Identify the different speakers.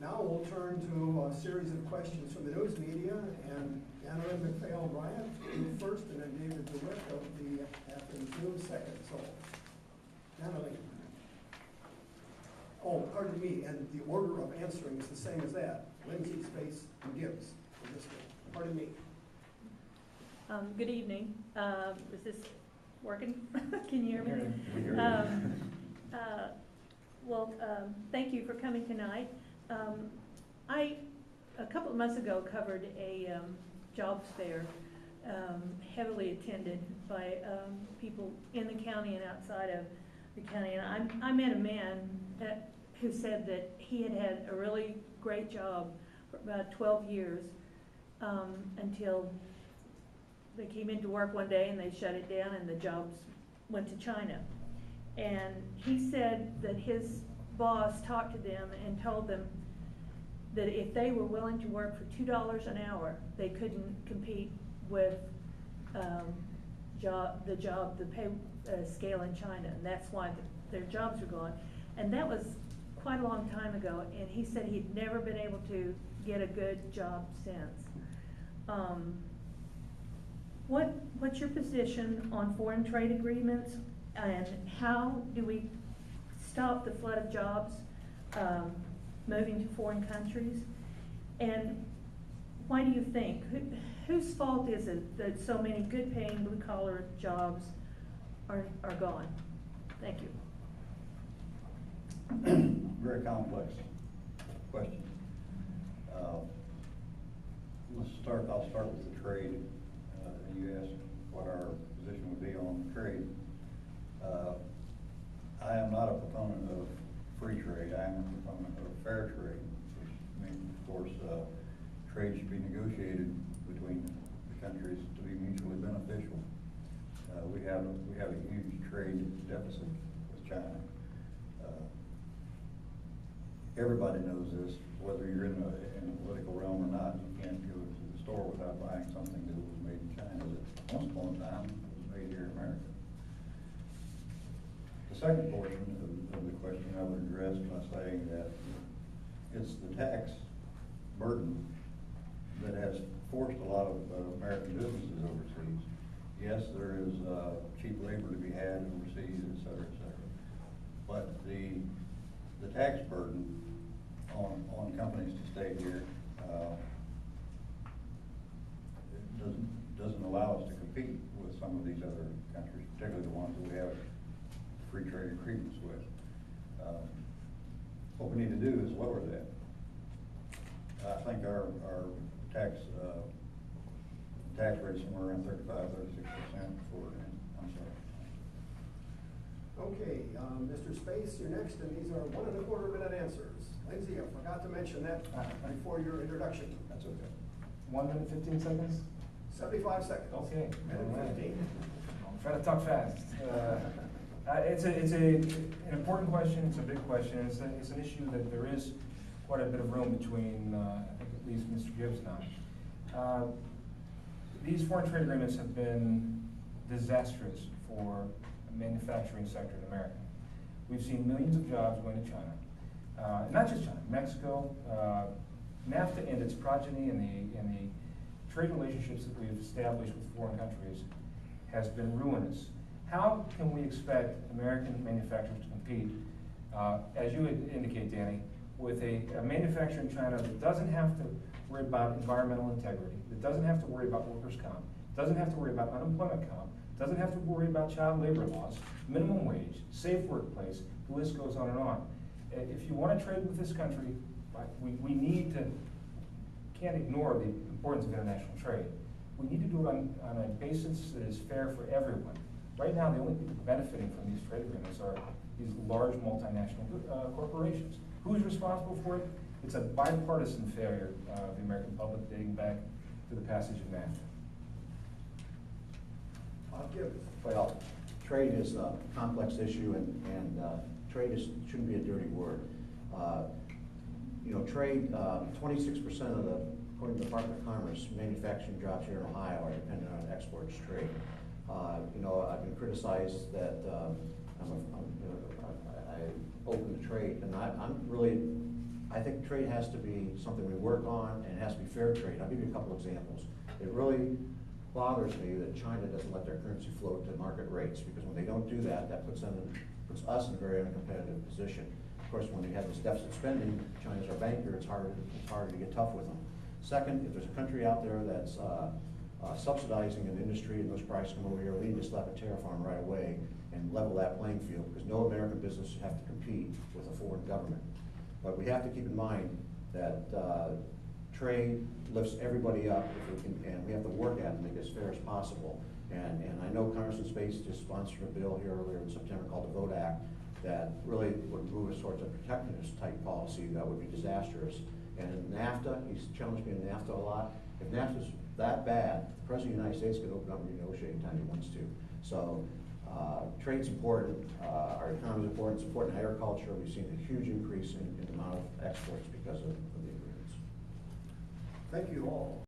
Speaker 1: Now we'll turn to a series of questions from the news media, and Anna McPhail Bryant first, and then David DeWitt of the Athens News second. So, Natalie. Oh, pardon me, and the order of answering is the same as that. Lindsey, Space, and Gibbs. In this way. Pardon me.
Speaker 2: Good evening. Is this working? Can you hear me? Thank you for coming tonight. I, a couple of months ago, covered a jobs fair, heavily attended by people in the county and outside of the county. And I met a man who said that he had had a really great job for about 12 years until they came into work one day and they shut it down and the jobs went to China. And he said that his boss talked to them and told them that if they were willing to work for $2 an hour, they couldn't compete with the pay scale in China, and that's why their jobs were gone. And that was quite a long time ago, and he said he'd never been able to get a good job since. What's your position on foreign trade agreements, and how do we stop the flood of jobs moving to foreign countries? And why do you think, whose fault is it that so many good paying blue collar jobs are gone? Thank you.
Speaker 3: Very complex question. I'll start with the trade. You asked what our position would be on trade. I am not a proponent of free trade. I am a proponent of fair trade, which means, of course, trade should be negotiated between the countries to be mutually beneficial. We have a huge trade deficit with China. Everybody knows this, whether you're in the political realm or not. You can't go to the store without buying something that was made in China that once upon a time was made here in America. The second portion of the question I would address by saying that it's the tax burden that has forced a lot of American businesses overseas. Yes, there is cheap labor to be had overseas, et cetera, et cetera. But the tax burden on companies to stay here doesn't allow us to compete with some of these other countries, particularly the ones that we have free trade agreements with. What we need to do is lower that. I think our tax rate is somewhere around 35, 36% for, I'm sorry.
Speaker 1: Okay, Mr. Space, you're next, and these are 1.25 minute answers. Lindsey, I forgot to mention that before your introduction.
Speaker 3: That's okay.
Speaker 4: 1 minute, 15 seconds?
Speaker 1: 75 seconds.
Speaker 4: Okay.
Speaker 1: Minute 15.
Speaker 4: I'll try to talk fast. It's an important question. It's a big question. It's an issue that there is quite a bit of room between, I think at least Mr. Gibbs and I. These foreign trade agreements have been disastrous for the manufacturing sector in America. We've seen millions of jobs going to China. Not just China, Mexico. NAFTA and its progeny and the trade relationships that we've established with foreign countries has been ruinous. How can we expect American manufacturers to compete, as you indicate, Danny, with a manufacturer in China that doesn't have to worry about environmental integrity, that doesn't have to worry about workers' comp, doesn't have to worry about unemployment comp, doesn't have to worry about child labor laws, minimum wage, safe workplace, the list goes on and on. If you want to trade with this country, we need to, can't ignore the importance of international trade. We need to do it on a basis that is fair for everyone. Right now, the only people benefiting from these trade agreements are these large multinational corporations. Who's responsible for it? It's a bipartisan failure of the American public dating back to the passage of NAFTA.
Speaker 5: Well, trade is a complex issue, and trade shouldn't be a dirty word. Trade, 26% of the, according to the Department of Commerce, manufacturing jobs here in Ohio are dependent on exports trade. I've been criticized that I open the trade, and I'm really I think trade has to be something we work on, and it has to be fair trade. I'll give you a couple examples. It really bothers me that China doesn't let their currency float to market rates, because when they don't do that, that puts us in a very uncompetitive position. Of course, when you have this deficit spending, China's our banker, it's harder to get tough with them. Second, if there's a country out there that's subsidizing an industry and those prices come over here, we need to slap a tariff on them right away and level that playing field, because no American business should have to compete with a foreign government. But we have to keep in mind that trade lifts everybody up if we can, and we have to work at it and make it as fair as possible. And I know Congressman Space just sponsored a bill here earlier in September called the VOTE Act that really would move us towards a protectionist type policy that would be disastrous. And NAFTA, he's challenged me in NAFTA a lot. If NAFTA's that bad, the President of the United States could open up and renegotiate anytime he wants to. So trade's important, our economy's important, it's important in agriculture. We've seen a huge increase in the amount of exports because of the agreements.
Speaker 1: Thank you all.